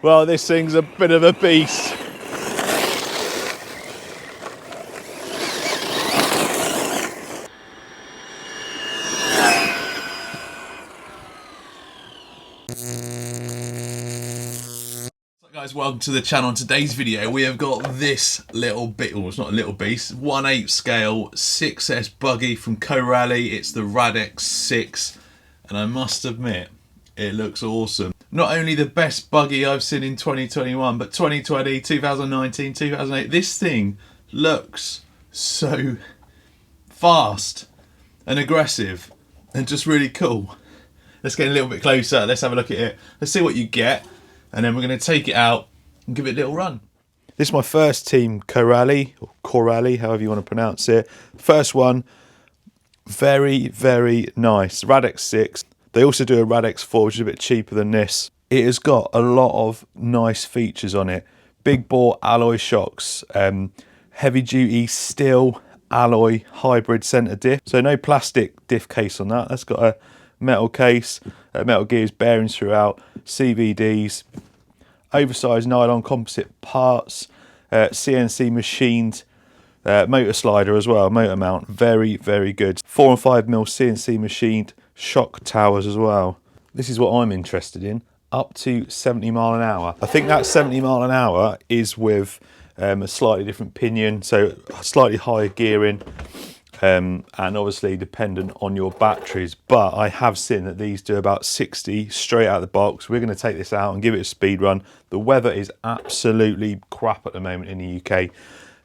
Well, this thing's a bit of a beast. Guys, welcome to the channel. In today's video we have got this little bit, well, it's not a little beast, 1/8 scale 6S buggy from Corally. It's the RADIX 6 and I must admit it looks awesome. Not only the best buggy I've seen in 2021 but 2020, 2019, 2008. This thing looks so fast and aggressive and just really cool. Let's get a little bit closer, let's have a look at it, let's see what you get. And then we're going to take it out and give it a little run. This is my first Team Corally, or Corally, however you want to pronounce it. First one, very, very nice. RADIX 6. They also do a RADIX 4, which is a bit cheaper than this. It has got a lot of nice features on it. Big bore alloy shocks, heavy duty steel alloy hybrid centre diff. So no plastic diff case on that. That's got a metal case, metal gears, bearings throughout, CVDs, oversized nylon composite parts, CNC machined motor slider as well, motor mount, very, very good. 4 and 5mm CNC machined shock towers as well. This is what I'm interested in, up to 70 mile an hour. I think that 70 mile an hour is with a slightly different pinion, so slightly higher gearing. And obviously dependent on your batteries, but I have seen that these do about 60 straight out of the box. We're going to take this out and give it a speed run. The weather is absolutely crap at the moment in the UK.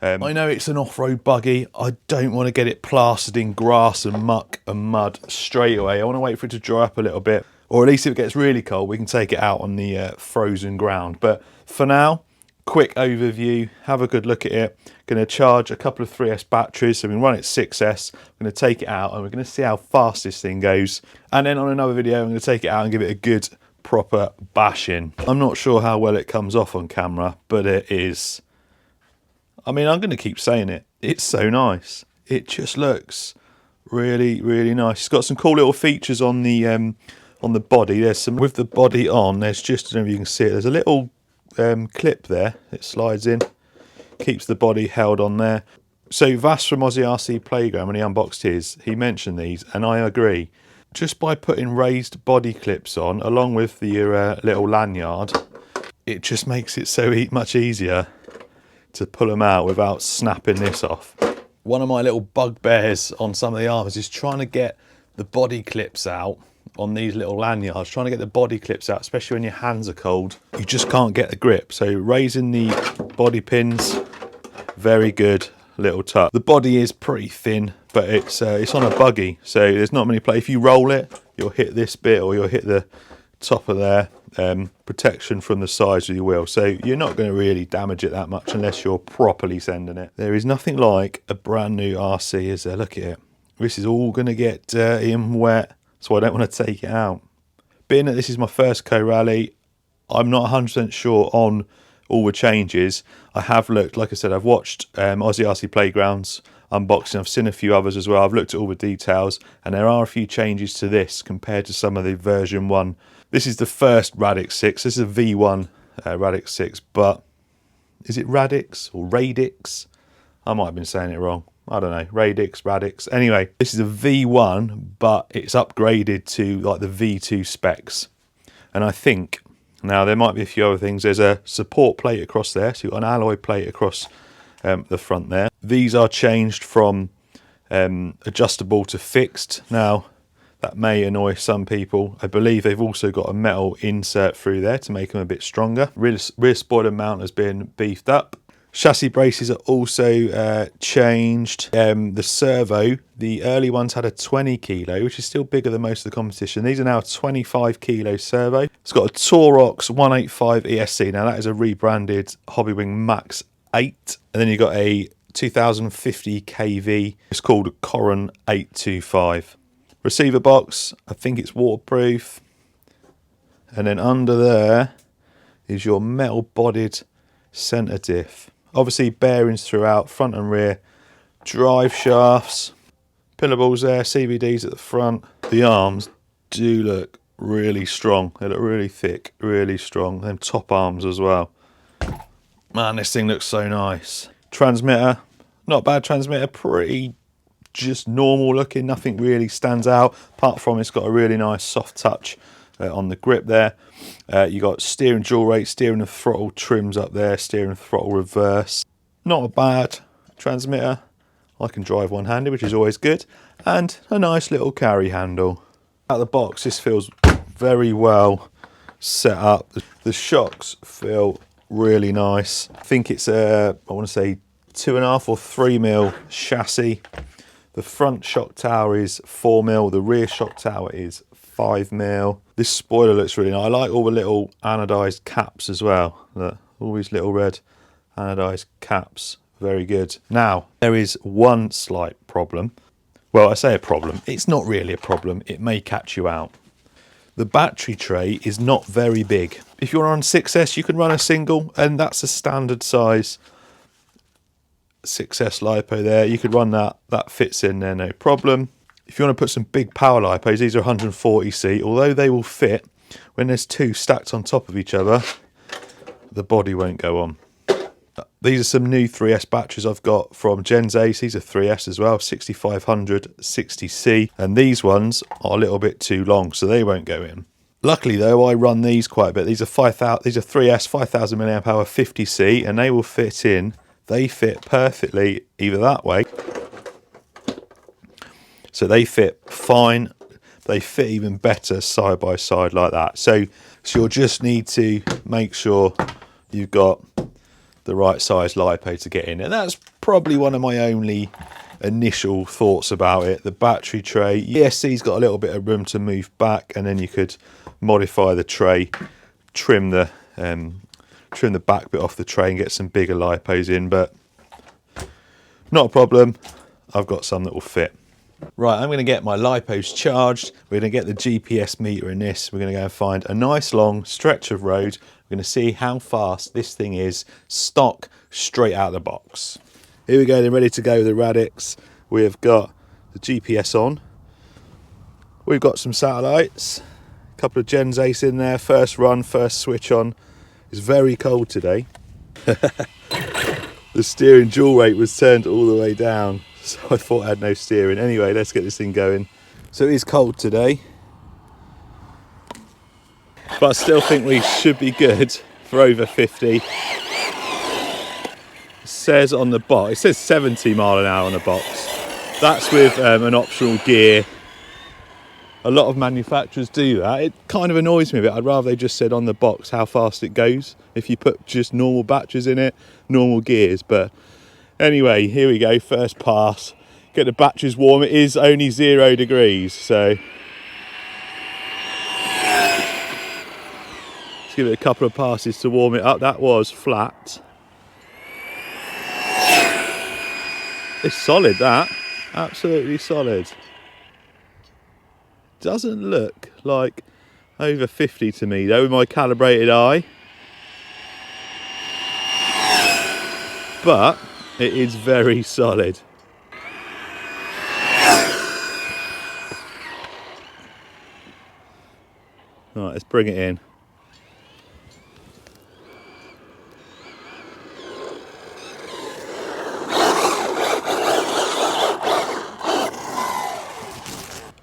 I know it's an off-road buggy. I don't want to get it plastered in grass and muck and mud straight away. I want to wait for it to dry up a little bit, or at least if it gets really cold we can take it out on the frozen ground. But for now, quick overview, have a good look at it. Going to charge a couple of 3S batteries, so we can run it 6S. We're going to take it out and we're going to see how fast this thing goes. And then on another video, I'm going to take it out and give it a good, proper bashing. I'm not sure how well it comes off on camera, but it is. I mean, I'm going to keep saying it. It's so nice. It just looks really, really nice. It's got some cool little features on the body. There's some with the body on. There's just, I don't know if you can see it. There's a little clip there. It slides in. Keeps the body held on there. So Vas from Aussie RC Playground, when he unboxed his, he mentioned these, and I agree. Just by putting raised body clips on, along with the little lanyard, it just makes it so much easier to pull them out without snapping this off. One of my little bugbears on some of the Arrmas is trying to get the body clips out on these little lanyards, trying to get the body clips out, especially when your hands are cold. You just can't get the grip. So raising the body pins, very good little touch. The body is pretty thin, but it's on a buggy, so there's not many places. If you roll it, you'll hit this bit or you'll hit the top of there. Protection from the sides of your wheel, so you're not going to really damage it that much unless you're properly sending it. There is nothing like a brand new RC, is there? Look at it. This is all going to get dirty and wet. So I don't want to take it out. Being that this is my first Corally, I'm not 100% sure on all the changes. I have looked, like I said, I've watched Aussie RC Playgrounds unboxing. I've seen a few others as well. I've looked at all the details, and there are a few changes to this compared to some of the version 1. This is the first RADIX 6. This is a V1 RADIX 6, but is it RADIX or RADIX? I might have been saying it wrong. I don't know, RADIX. Anyway, this is a V1, but it's upgraded to like the V2 specs. And I think, now there might be a few other things. There's a support plate across there, so you've got an alloy plate across the front there. These are changed from adjustable to fixed. Now, that may annoy some people. I believe they've also got a metal insert through there to make them a bit stronger. Rear spoiler mount has been beefed up. Chassis braces are also changed. The servo, the early ones had a 20 kilo, which is still bigger than most of the competition. These are now a 25 kilo servo. It's got a Torox 185 ESC. Now that is a rebranded Hobbywing Max 8. And then you've got a 2050 kV. It's called a Coron 825. Receiver box, I think it's waterproof. And then under there is your metal bodied centre diff. Obviously bearings throughout, front and rear, drive shafts, pillar balls there, CVDs at the front. The arms do look really strong. They look really thick, really strong. Them top arms as well. Man, this thing looks so nice. Transmitter, not bad transmitter, pretty just normal looking, nothing really stands out, apart from it's got a really nice soft touch on the grip there. You got steering dual rate, steering and throttle trims up there, steering and throttle reverse. Not a bad transmitter. I can drive one-handed, which is always good, and a nice little carry handle. Out of the box, this feels very well set up. The shocks feel really nice. I think it's a, I want to say 2.5 or 3 mil chassis. The front shock tower is 4 mil, the rear shock tower is 5 mil. This spoiler looks really nice. I like all the little anodized caps as well. Look, all these little red anodized caps, very good. Now, there is one slight problem. Well, I say a problem, it's not really a problem, it may catch you out. The battery tray is not very big. If you're on 6S, you can run a single, and that's a standard size 6S Lipo there. You could run that, that fits in there, no problem. If you want to put some big power Lipos, these are 140C, although they will fit, when there's two stacked on top of each other, the body won't go on. These are some new 3S batteries I've got from GensAce. These are 3S as well, 6500 60C, and these ones are a little bit too long, so they won't go in. Luckily though, I run these quite a bit. These are 3S 5000 mAh 50C, and they will fit in. They fit perfectly either that way, so they fit fine. They fit even better side by side like that. So you'll just need to make sure you've got the right size Lipo to get in, and that's probably one of my only initial thoughts about it. The battery tray, ESC's got a little bit of room to move back, and then you could modify the tray, trim the back bit off the tray and get some bigger Lipos in, but not a problem. I've got some that will fit. Right, I'm going to get my Lipos charged. We're going to get the GPS meter in this. We're going to go and find a nice long stretch of road. We're going to see how fast this thing is stock straight out of the box. Here we go, then, ready to go with the Radix. We have got the GPS on. We've got some satellites, a couple of GensAce in there. First run, first switch on. It's very cold today. The steering dual rate was turned all the way down, so I thought I had no steering. Anyway, let's get this thing going. So it is cold today, but I still think we should be good for over 50. It says on the box, it says 70 mile an hour on the box. That's with an optional gear. A lot of manufacturers do that. It kind of annoys me a bit. I'd rather they just said on the box how fast it goes if you put just normal batteries in it, normal gears. But anyway, here we go, first pass. Get the batteries warm. It is only 0 degrees, so let's give it a couple of passes to warm it up. That was flat. It's solid, that. Absolutely solid. Doesn't look like over 50 to me though with my calibrated eye, but it is very solid. Right, let's bring it in.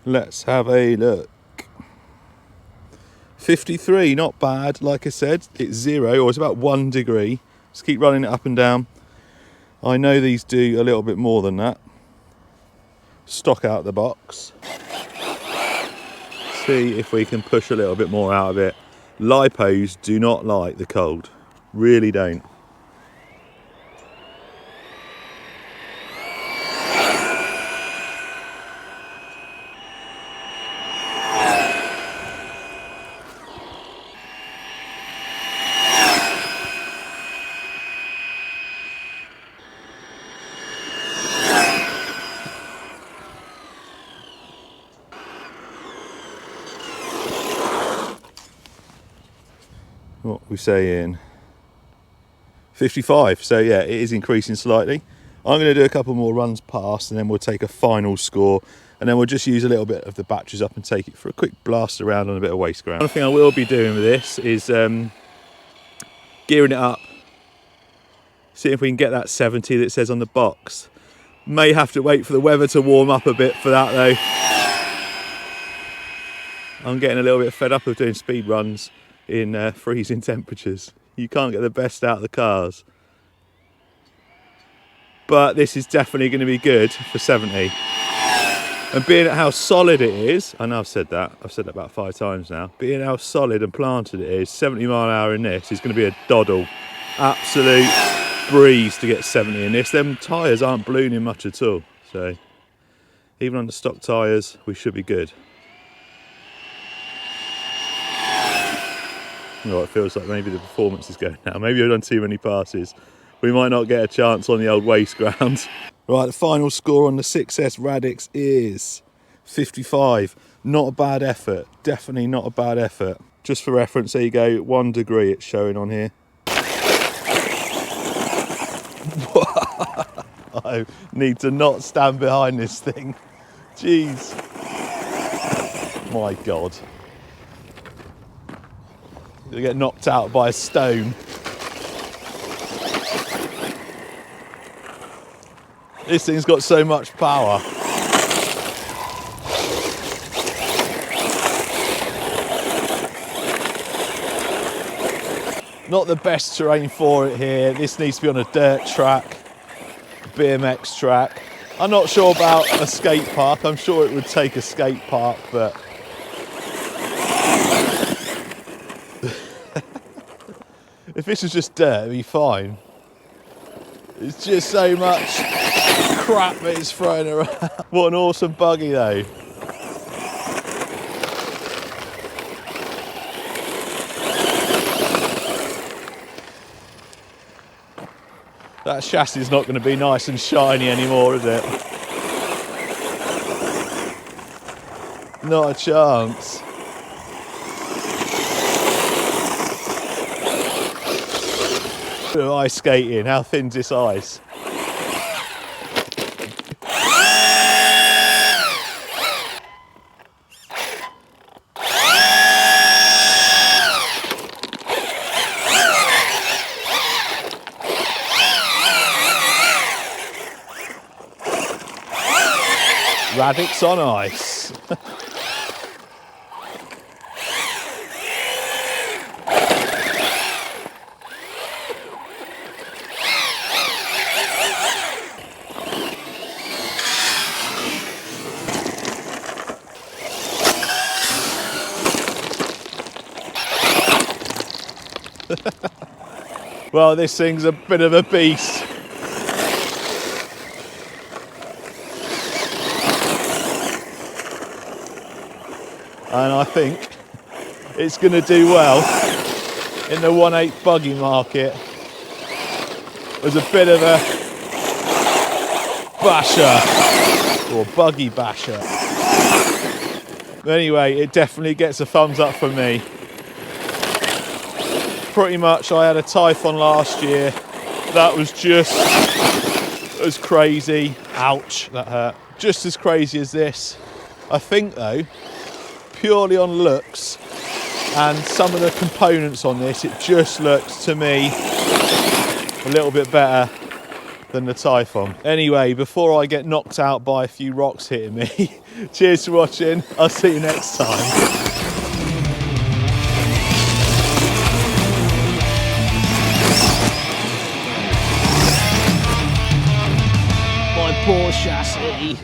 Let's have a look. 53, not bad. Like I said, it's 0, or it's about 1 degree. Just keep running it up and down. I know these do a little bit more than that. Stock out the box. See if we can push a little bit more out of it. Lipos do not like the cold. Really don't. What we saying? 55. So yeah, it is increasing slightly. I'm going to do a couple more runs past, and then we'll take a final score and then we'll just use a little bit of the batteries up and take it for a quick blast around on a bit of waste ground. One thing I will be doing with this is gearing it up, see if we can get that 70 that it says on the box. May have to wait for the weather to warm up a bit for that though. I'm getting a little bit fed up of doing speed runs in freezing temperatures. You can't get the best out of the cars. But this is definitely going to be good for 70. And being how solid it is, I know I've said that about 5 times now, being how solid and planted it is, 70 mile an hour in this is going to be a doddle. Absolute breeze to get 70 in this. Them tyres aren't ballooning much at all, so even on the stock tyres we should be good. Oh, it feels like maybe the performance is going now. Maybe I've done too many passes. We might not get a chance on the old waste ground. Right, the final score on the 6S Radix is 55. Not a bad effort, definitely not a bad effort. Just for reference, there you go, 1 degree it's showing on here. I need to not stand behind this thing. Jeez. My God. You get knocked out by a stone. This thing's got so much power. Not the best terrain for it here. This needs to be on a dirt track, BMX track. I'm not sure about a skate park. I'm sure it would take a skate park, but if this was just dirt, it'd be fine. It's just so much crap that it's throwing around. What an awesome buggy though. That chassis is not going to be nice and shiny anymore, is it? Not a chance. Bit of ice skating. How thin's this ice? Radix on ice. Well, this thing's a bit of a beast. And I think it's going to do well in the 1/8 buggy market. There's a bit of a basher, or buggy basher. Anyway, it definitely gets a thumbs up from me. Pretty much, I had a Typhon last year. That was just as crazy. Ouch, that hurt. Just as crazy as this. I think though, purely on looks and some of the components on this, it just looks to me a little bit better than the Typhon. Anyway, before I get knocked out by a few rocks hitting me, cheers for watching. I'll see you next time. Poor chassis.